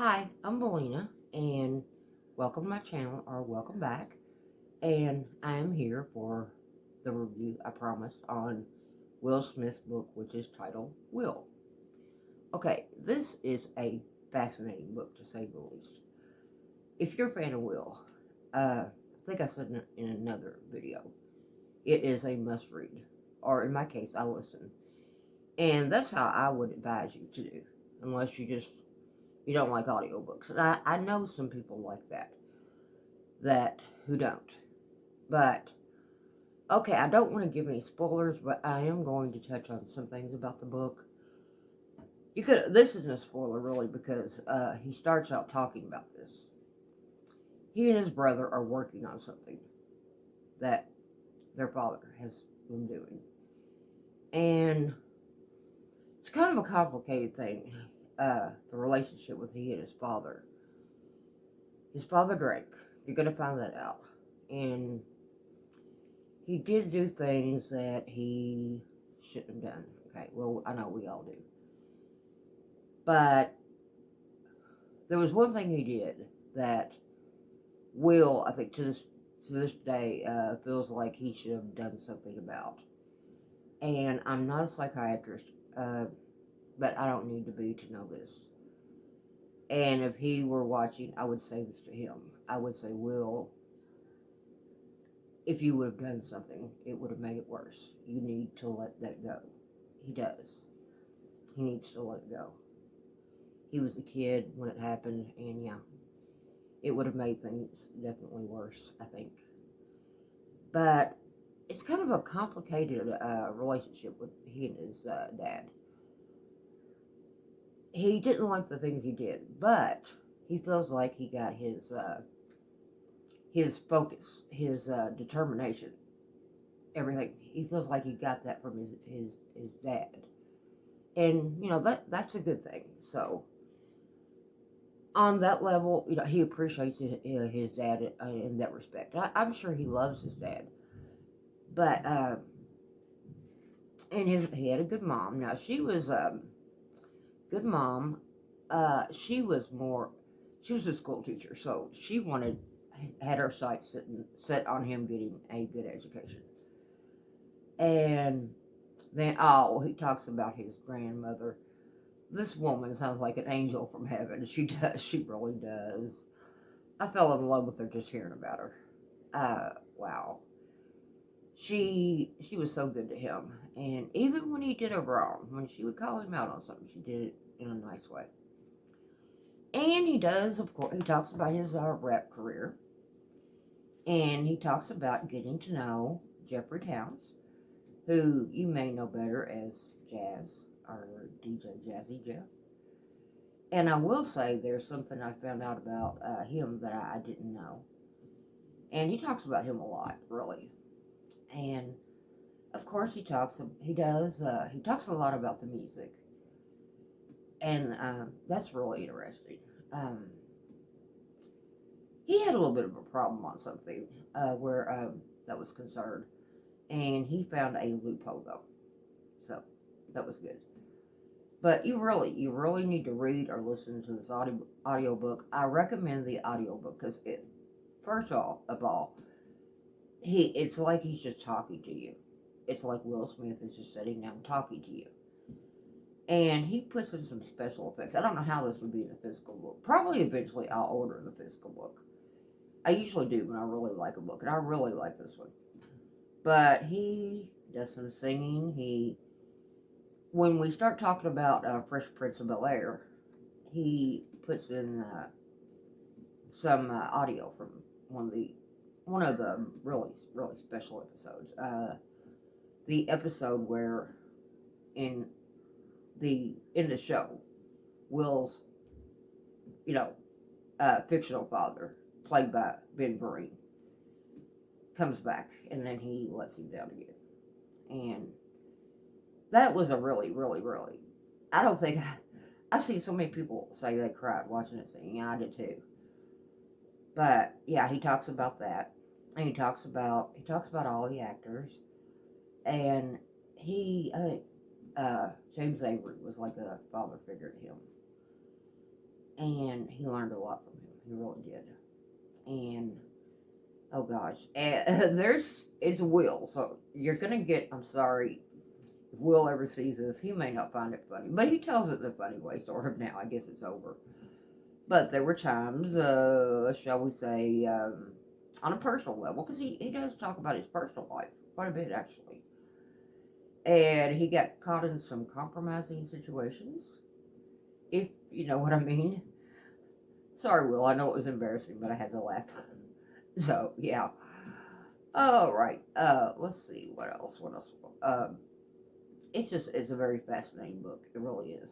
Hi, I'm Melina, and welcome to my channel, or welcome back. And I am here for the review, I promised, on Will Smith's book, which is titled Will. Okay, this is a fascinating book, to say the least. If you're a fan of Will, I think I said in another video, it is a must read, or in my case, I listen. And that's how I would advise you to do, unless you don't like audiobooks. And I know some people like that who don't. But okay, I don't want to give any spoilers, but I am going to touch on some things about the book. This isn't a spoiler really because he starts out talking about this. He and his brother are working on something that their father has been doing, and it's kind of a complicated thing. The relationship with he and his father. His father drank. You're gonna find that out, and he did do things that he shouldn't have done. Okay, well, I know we all do. But there was one thing he did that Will, I think, to this day, feels like he should have done something about. And I'm not a psychiatrist, but I don't need to be to know this. And if he were watching, I would say this to him. I would say, Will, if you would have done something, it would have made it worse. You need to let that go. He does. He needs to let it go. He was a kid when it happened, and yeah, it would have made things definitely worse, I think. But it's kind of a complicated relationship with he and his dad. He didn't like the things he did, but he feels like he got his focus, his determination, everything. He feels like he got that from his dad, and that's a good thing. So on that level, he appreciates his dad in that respect. I'm sure he loves his dad, but and he had a good mom. Now she was good mom. She was a school teacher, so she had her sights set on him getting a good education. And then, he talks about his grandmother. This woman sounds like an angel from heaven. She does. She really does. I fell in love with her just hearing about her. Wow. She was so good to him, and even when he did her wrong, when she would call him out on something, she did it in a nice way. And he does, of course, he talks about his rap career, and he talks about getting to know Jeffrey Towns, who you may know better as Jazz or DJ Jazzy Jeff. And I will say there's something I found out about him that I didn't know. And he talks about him a lot, really. And of course, he talks a lot about the music, and that's really interesting. Um, he had a little bit of a problem on something where that was concerned, and he found a loophole though, so that was good. But you really need to read or listen to this audio book. I recommend the audio book because first of all, it's like he's just talking to you. It's like Will Smith is just sitting down talking to you. And he puts in some special effects. I don't know how this would be in a physical book. Probably eventually I'll order the physical book. I usually do when I really like a book, and I really like this one. But he does some singing. When we start talking about Fresh Prince of Bel Air, he puts in some audio from one of the really really special episodes. The episode where in the show, Will's you know fictional father, played by Ben Vereen, comes back, and then he lets him down again. And that was a really, really, really. I don't think I've seen so many people say they cried watching it singing. Yeah, I did too. But yeah, he talks about that, and he talks about all the actors, and I think James Avery was like a father figure to him, and he learned a lot from him. He really did. And oh gosh, it's Will. So you're gonna get. I'm sorry, if Will ever sees this, he may not find it funny, but he tells it the funny way, sort of. Now I guess it's over. But there were times, shall we say, on a personal level, because he does talk about his personal life quite a bit actually, and he got caught in some compromising situations, if you know what I mean. Sorry, Will. I know it was embarrassing, but I had to laugh. So yeah. All right. Let's see what else. What else? It's a very fascinating book. It really is.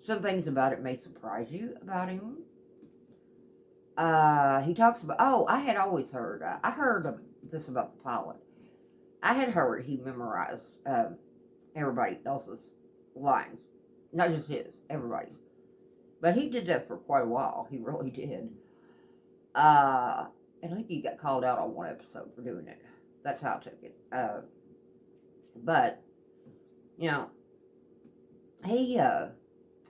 Some things about it may surprise you about him. He talks about. Oh, I had always heard. I heard this about the pilot. I had heard he memorized everybody else's lines, not just his, everybody's. But he did that for quite a while. He really did. I think he got called out on one episode for doing it. That's how I took it. But you know, he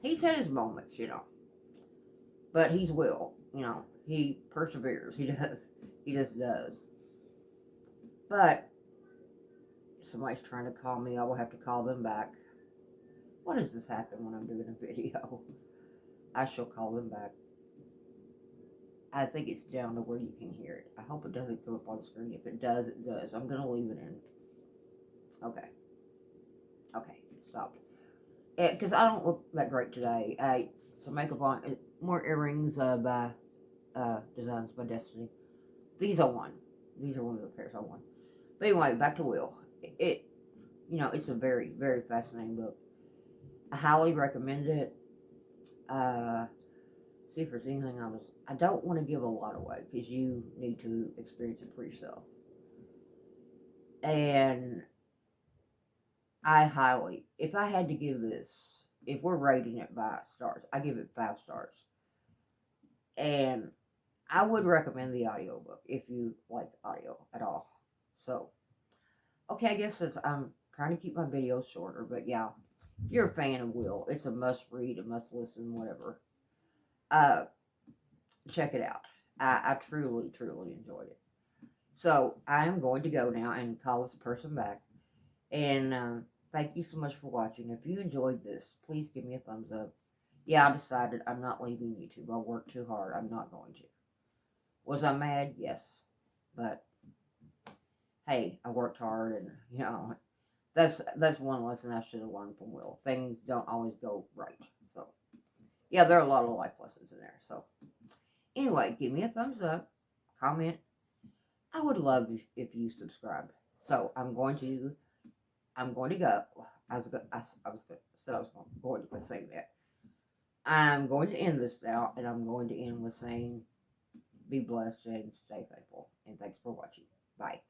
he's had his moments, but he's Will. He perseveres. He does. He just does. But somebody's trying to call me. I will have to call them back. What does this happen when I'm doing a video? I shall call them back. I think it's down to where you can hear it. I hope it doesn't come up on the screen. If it does, it does. I'm going to leave it in. Okay. Okay. Stopped. Because I don't look that great today. Some makeup on. More earrings by Designs by Destiny. These I won. These are one of the pairs I won. But anyway, back to Will. It's a very, very fascinating book. I highly recommend it. See if there's anything I don't want to give a lot away because you need to experience it for yourself. And if I had to give this, if we're rating it by stars, I give it 5 stars. And I would recommend the audiobook if you like audio at all. So, okay, I guess I'm trying to keep my videos shorter, but yeah, if you're a fan of Will, it's a must read, a must listen, whatever. Check it out. I truly, truly enjoyed it. So I am going to go now and call this person back. And thank you so much for watching. If you enjoyed this, please give me a thumbs up. Yeah, I decided I'm not leaving YouTube. I worked too hard. I'm not going to. Was I mad? Yes. But hey, I worked hard, and that's one lesson I should have learned from Will. Things don't always go right. So yeah, there are a lot of life lessons in there. So anyway, give me a thumbs up, comment. I would love if you subscribe. So I'm going to go. I was going to quit saying that. I'm going to end this now, and I'm going to end with saying, be blessed and stay faithful. And thanks for watching. Bye.